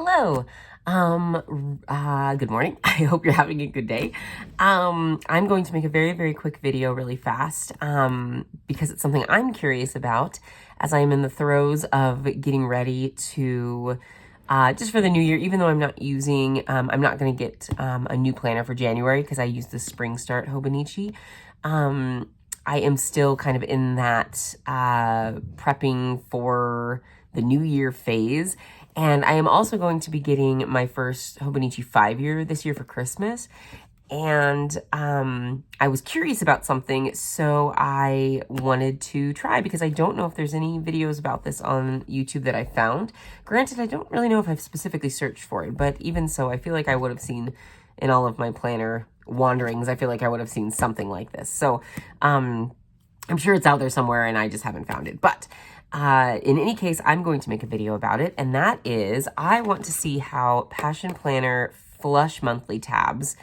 Hello. Good morning. I hope you're having a good day. I'm going to make a very, very quick video really fast, because it's something I'm curious about as I am in the throes of getting ready to, just for the new year, even though I'm not going to get, a new planner for January because I use the Spring Start Hobonichi. I am still kind of in that, prepping for the new year phase. And I am also going to be getting my first Hobonichi 5-year this year for Christmas. And I was curious about something, so I wanted to try because I don't know if there's any videos about this on YouTube that I found. Granted, I don't really know if I've specifically searched for it, but even so, I feel like I would have seen in all of my planner wanderings, I feel like I would have seen something like this. So I'm sure it's out there somewhere and I just haven't found it. But in any case, I'm going to make a video about it, and that is I want to see how Passion Planner flush monthly tabs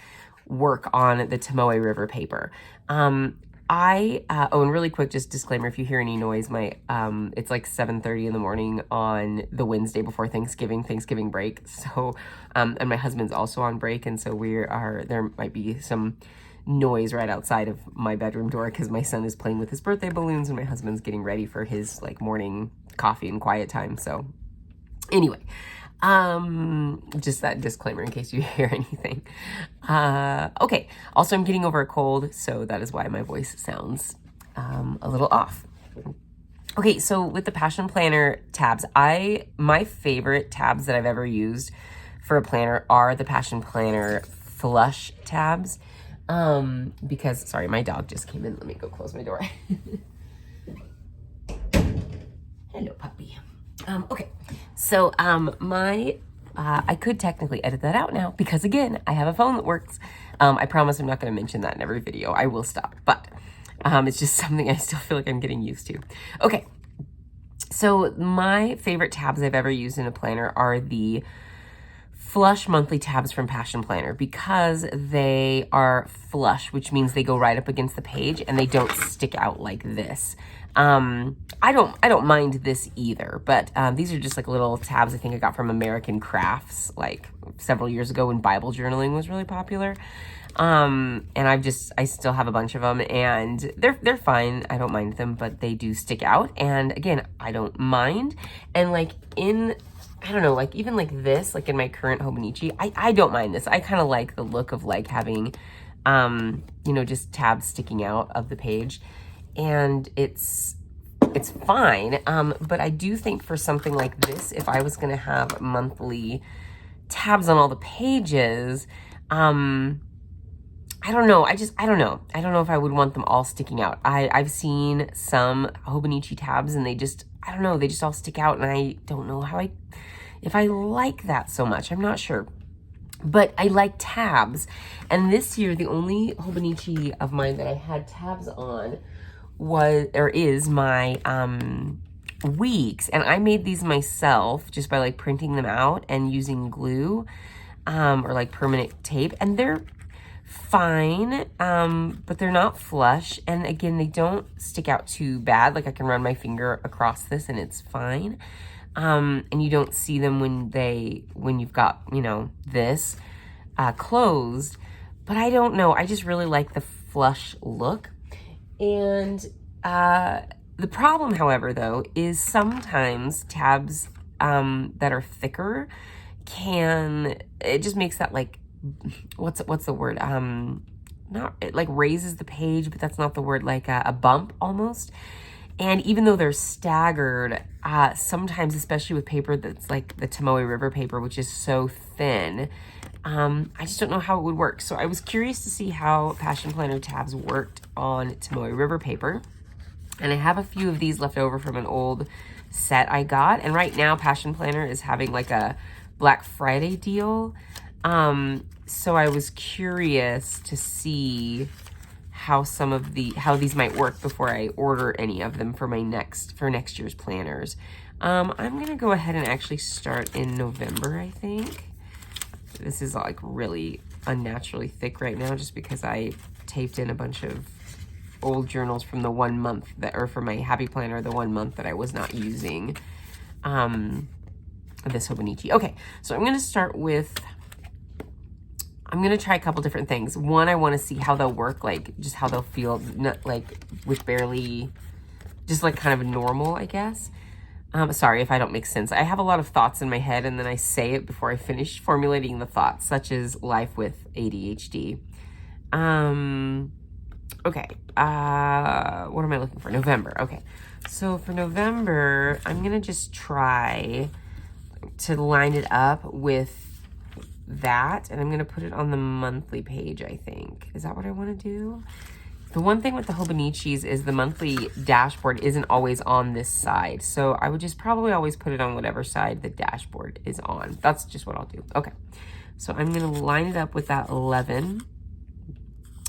work on the Tomoe River paper. Oh, and really quick, just disclaimer, if you hear any noise, it's like 7:30 in the morning on the Wednesday before Thanksgiving break. So, and my husband's also on break, and so there might be some noise right outside of my bedroom door because my son is playing with his birthday balloons and my husband's getting ready for his like morning coffee and quiet time. So anyway, just that disclaimer in case you hear anything. Okay. Also, I'm getting over a cold, so that is why my voice sounds a little off. Okay, so with the Passion Planner tabs, my favorite tabs that I've ever used for a planner are the Passion Planner flush tabs. Because, sorry, my dog just came in. Let me go close my door. Hello, puppy. Okay. So, I could technically edit that out now because, again, I have a phone that works. I promise I'm not going to mention that in every video. I will stop, but, it's just something I still feel like I'm getting used to. Okay. So, my favorite tabs I've ever used in a planner are the flush monthly tabs from Passion Planner because they are flush, which means they go right up against the page and they don't stick out like this. I don't mind this either, but these are just like little tabs I think I got from American Crafts like several years ago when Bible journaling was really popular. And I still have a bunch of them and they're fine. I don't mind them, but they do stick out. And again, I don't mind. And like I don't know, like even like this, like in my current Hobonichi, I don't mind this. I kind of like the look of like having, just tabs sticking out of the page, and it's fine. But I do think for something like this, if I was going to have monthly tabs on all the pages, I don't know. I don't know. I don't know if I would want them all sticking out. I've seen some Hobonichi tabs and they just all stick out, and I don't know if I like that so much. I'm not sure. But I like tabs. And this year, the only Hobonichi of mine that I had tabs on is my weeks. And I made these myself just by like printing them out and using glue or like permanent tape. And they're fine, but they're not flush. And again, they don't stick out too bad. Like I can run my finger across this and it's fine. And you don't see them when you've got, this, closed, but I don't know. I just really like the flush look. And, the problem, however, though, is sometimes tabs, that are thicker it just makes that like, what's the word? It like raises the page, but that's not the word, like a bump almost. And even though they're staggered, sometimes, especially with paper that's like the Tomoe River paper, which is so thin, I just don't know how it would work. So I was curious to see how Passion Planner tabs worked on Tomoe River paper. And I have a few of these left over from an old set I got. And right now, Passion Planner is having like a Black Friday deal. So I was curious to see how these might work before I order any of them for next year's planners. I'm gonna go ahead and actually start in November, I think. This is like really unnaturally thick right now just because I taped in a bunch of old journals from the 1 month for my Happy Planner, the 1 month that I was not using. this Hobonichi. Okay, so I'm gonna start with, I'm gonna try a couple different things. One, I wanna see how they'll work, like just how they'll feel, not like with barely, just like kind of normal, I guess. Sorry if I don't make sense. I have a lot of thoughts in my head and then I say it before I finish formulating the thoughts, such as life with ADHD. Okay, what am I looking for? November, okay. So for November, I'm gonna just try to line it up with that, and I'm gonna put it on the monthly page, I think. Is that what I wanna do? The one thing with the Hobonichis is the monthly dashboard isn't always on this side. So I would just probably always put it on whatever side the dashboard is on. That's just what I'll do. Okay, so I'm gonna line it up with that 11.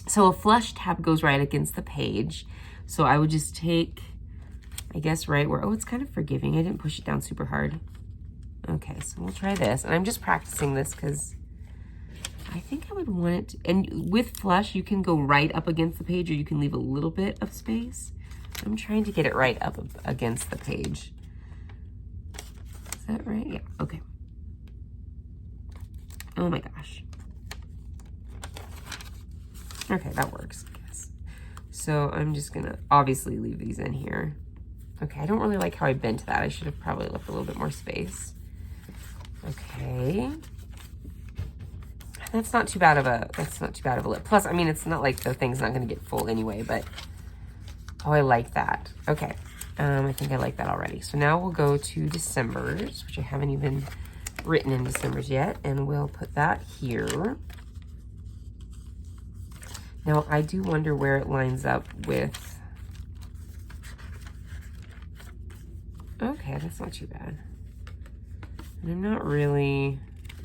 So a flush tab goes right against the page. So I would just take, I guess, right where, oh, it's kind of forgiving. I didn't push it down super hard. Okay, so we'll try this. And I'm just practicing this because I think I would want it to, and with flush, you can go right up against the page or you can leave a little bit of space. I'm trying to get it right up against the page. Is that right? Yeah, okay. Oh my gosh. Okay, that works, I guess. So I'm just gonna obviously leave these in here. Okay, I don't really like how I bent that. I should have probably left a little bit more space. Okay. That's not too bad of a lip. Plus, I mean, it's not like the thing's not gonna get full anyway, but oh, I like that. Okay, I think I like that already. So now we'll go to December's, which I haven't even written in December's yet, and we'll put that here. Now, I do wonder where it lines up with, okay, that's not too bad. And I'm not really,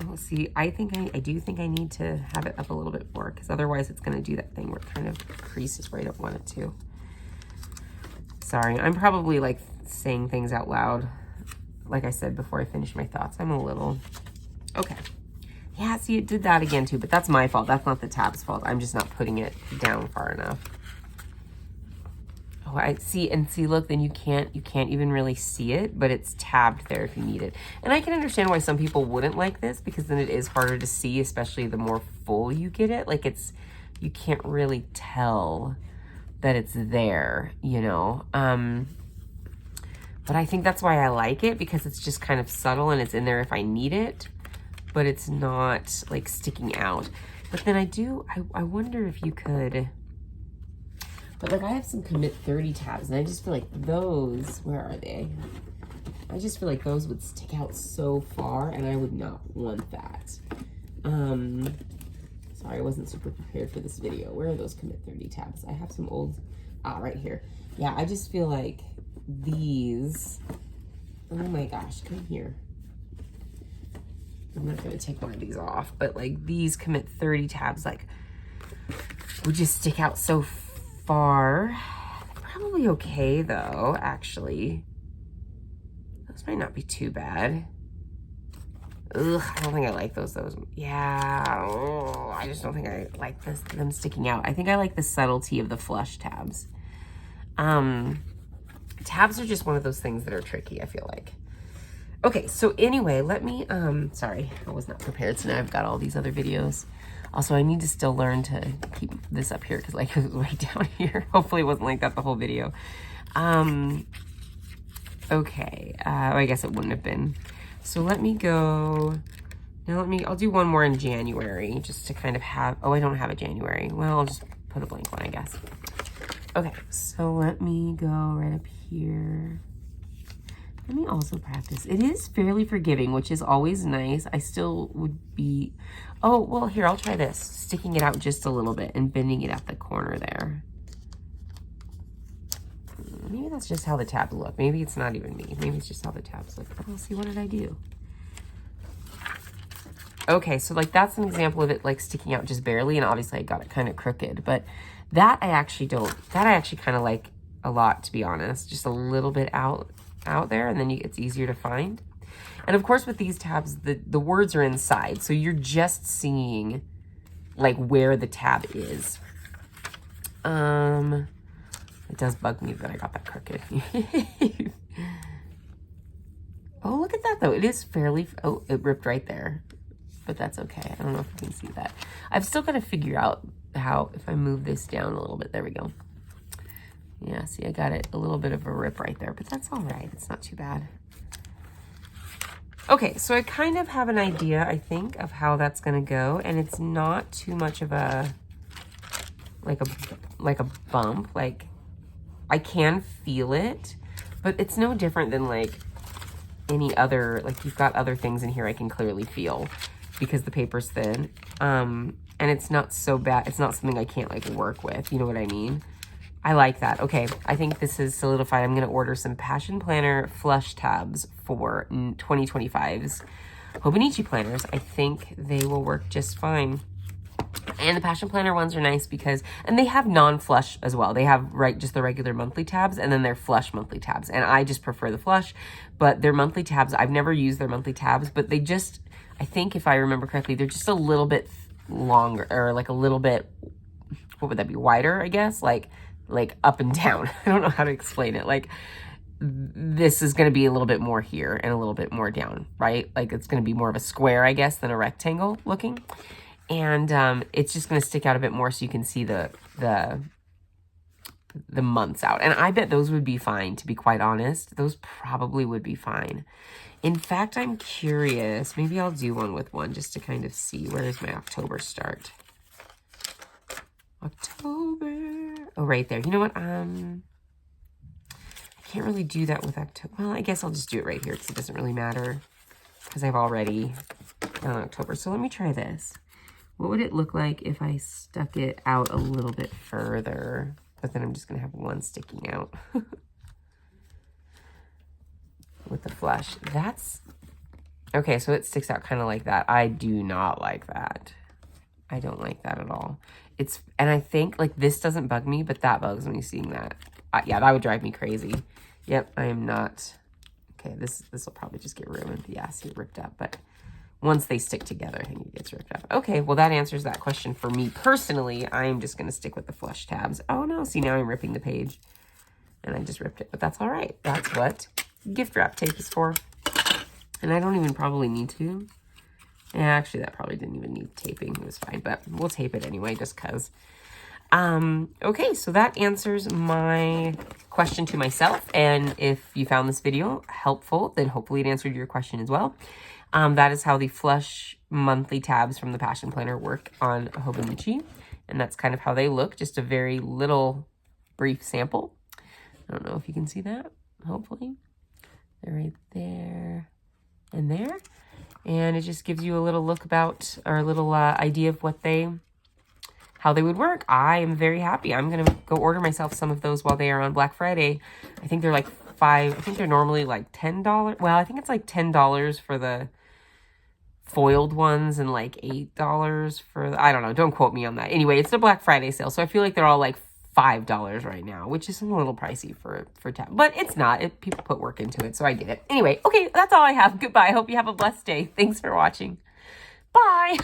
oh, see, I do think I need to have it up a little bit more because otherwise it's gonna do that thing where it kind of creases where I don't want it to. Sorry, I'm probably like saying things out loud. Like I said before I finish my thoughts, I'm a little, okay. Yeah, see, it did that again too, but that's my fault. That's not the tab's fault. I'm just not putting it down far enough. Oh, I see, and see, look, then you can't even really see it, but it's tabbed there if you need it. And I can understand why some people wouldn't like this because then it is harder to see, especially the more full you get it. Like you can't really tell that it's there, you know? But I think that's why I like it because it's just kind of subtle and it's in there if I need it. But it's not like sticking out. But then I wonder if you could, but like I have some commit 30 tabs and I just feel like those, where are they? I just feel like those would stick out so far and I would not want that. Sorry, I wasn't super prepared for this video. Where are those commit 30 tabs? I have some old, right here. Yeah, I just feel like these, oh my gosh, come here. I'm not gonna take one of these off, but like these commit 30 tabs like would just stick out so far. They're probably okay though, actually. Those might not be too bad. Ugh, I don't think I like those. Yeah, oh, I just don't think I like them sticking out. I think I like the subtlety of the flush tabs. Tabs are just one of those things that are tricky, I feel like. Okay, so anyway, let me, sorry, I was not prepared, so now I've got all these other videos. Also, I need to still learn to keep this up here because like it was way down here. Hopefully it wasn't like that the whole video. Okay, I guess it wouldn't have been. So let me go, now I'll do one more in January just to kind of have, oh, I don't have a January. Well, I'll just put a blank one, I guess. Okay, so let me go right up here. Let me also practice. It is fairly forgiving, which is always nice. I still would be, oh, well, here, I'll try this. Sticking it out just a little bit and bending it at the corner there. Maybe that's just how the tabs look. Maybe it's not even me. Maybe it's just how the tabs look. Oh, see, what did I do? Okay, so like that's an example of it like sticking out just barely, and obviously I got it kind of crooked, but that I actually kind of like a lot, to be honest. Just a little bit out there, and then it's easier to find. And of course with these tabs, the words are inside, so you're just seeing like where the tab is. It does bug me that I got that crooked. Oh, look at that though. It is fairly, oh, it ripped right there. But that's okay. I don't know if you can see that. I've still got to figure out how, if I move this down a little bit, there we go. Yeah, see, I got it a little bit of a rip right there, but that's all right. It's not too bad. Okay, so I kind of have an idea, I think, of how that's going to go, and it's not too much of a, like a bump. Like, I can feel it, but it's no different than like any other, like you've got other things in here I can clearly feel because the paper's thin. And it's not so bad. It's not something I can't like work with. You know what I mean? I like that. Okay, I think this is solidified. I'm going to order some Passion Planner flush tabs for 2025's Hobonichi planners. I think they will work just fine. And the Passion Planner ones are nice because, and they have non-flush as well. They have just the regular monthly tabs, and then they're flush monthly tabs. And I just prefer the flush, but their monthly tabs, I've never used their monthly tabs, but they just, I think if I remember correctly, they're just a little bit longer, or like a little bit, what would that be, wider, I guess? Like up and down. I don't know how to explain it. Like this is going to be a little bit more here and a little bit more down, right? Like it's going to be more of a square, I guess, than a rectangle looking. And it's just going to stick out a bit more so you can see the months out. And I bet those would be fine, to be quite honest. Those probably would be fine. In fact, I'm curious. Maybe I'll do one with one just to kind of see. Where does my October start? October. Oh, right there. You know what? I can't really do that with October. Well, I guess I'll just do it right here because it doesn't really matter because I've already done October. So let me try this. What would it look like if I stuck it out a little bit further? But then I'm just going to have one sticking out with the flush. That's, okay, so it sticks out kind of like that. I do not like that. I don't like that at all. And I think, like, this doesn't bug me, but that bugs me seeing that. Yeah, that would drive me crazy. Yep, I am not. Okay, this will probably just get ruined. Yeah, see it ripped up, but once they stick together, I think it gets ripped up. Okay, well, that answers that question for me personally. I'm just going to stick with the flush tabs. Oh, no, see, now I'm ripping the page, and I just ripped it, but that's all right. That's what gift wrap tape is for, and I don't even probably need to. Yeah, actually, that probably didn't even need taping. It was fine, but we'll tape it anyway just because. Okay, so that answers my question to myself, and if you found this video helpful, then hopefully it answered your question as well. That is how the flush monthly tabs from the Passion Planner work on Hobonichi, and that's kind of how they look, just a very little brief sample. I don't know if you can see that, hopefully. They're right there and there. And it just gives you a little look about, or a little idea of how they would work. I am very happy. I'm going to go order myself some of those while they are on Black Friday. I think they're like I think they're normally like $10. Well, I think it's like $10 for the foiled ones and like $8 for I don't know. Don't quote me on that. Anyway, it's the Black Friday sale. So I feel like they're all like $5 right now, which is a little pricey for tab, but it's not. People put work into it, so I get it. Anyway, okay, that's all I have. Goodbye. I hope you have a blessed day. Thanks for watching. Bye.